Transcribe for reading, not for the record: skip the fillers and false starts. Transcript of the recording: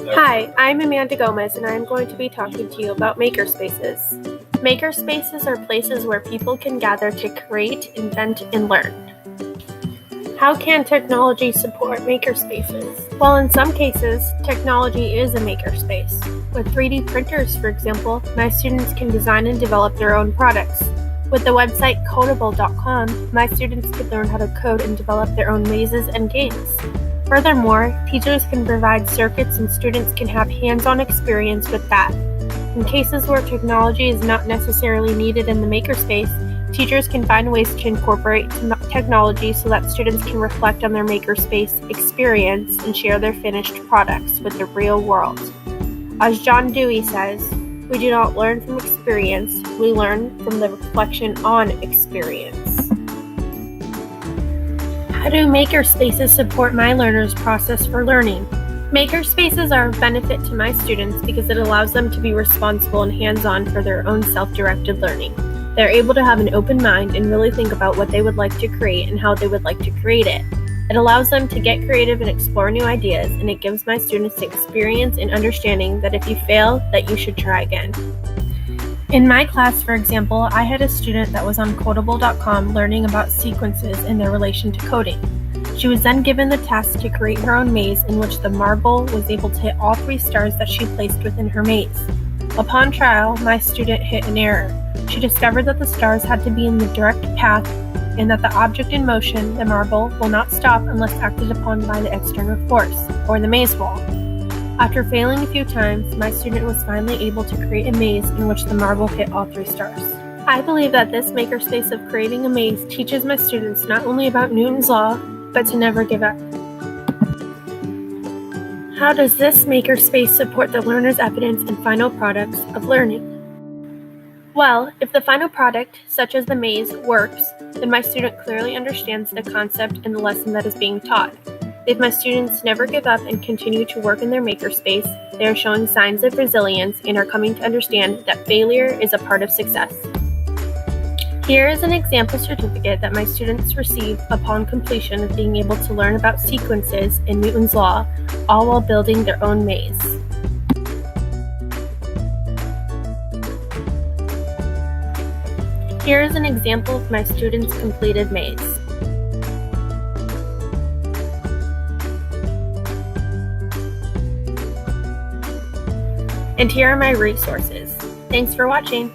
Hi, I'm Amanda Gomez, and I'm going to be talking to you about makerspaces. Makerspaces are places where people can gather to create, invent, and learn. How can technology support makerspaces? Well, in some cases, technology is a makerspace. With 3D printers, for example, my students can design and develop their own products. With the website Codable.com, my students can learn how to code and develop their own mazes and games. Furthermore, teachers can provide circuits and students can have hands-on experience with that. In cases where technology is not necessarily needed in the makerspace, teachers can find ways to incorporate technology so that students can reflect on their makerspace experience and share their finished products with the real world. As John Dewey says, we do not learn from experience, we learn from the reflection on experience. How do makerspaces support my learners' process for learning? Makerspaces are of benefit to my students because it allows them to be responsible and hands-on for their own self-directed learning. They're able to have an open mind and really think about what they would like to create and how they would like to create it. It allows them to get creative and explore new ideas, and it gives my students experience and understanding that if you fail, that you should try again. In my class, for example, I had a student that was on Codable.com learning about sequences and their relation to coding. She was then given the task to create her own maze in which the marble was able to hit all 3 stars that she placed within her maze. Upon trial, my student hit an error. She discovered that the stars had to be in the direct path and that the object in motion, the marble, will not stop unless acted upon by the external force, or the maze wall. After failing a few times, my student was finally able to create a maze in which the marble hit all 3 stars. I believe that this makerspace of creating a maze teaches my students not only about Newton's law, but to never give up. How does this makerspace support the learner's evidence and final products of learning? Well, if the final product, such as the maze, works, then my student clearly understands the concept and the lesson that is being taught. If my students never give up and continue to work in their makerspace, they are showing signs of resilience and are coming to understand that failure is a part of success. Here is an example certificate that my students receive upon completion of being able to learn about sequences in Newton's law, all while building their own maze. Here is an example of my students' completed maze. And here are my resources. Thanks for watching.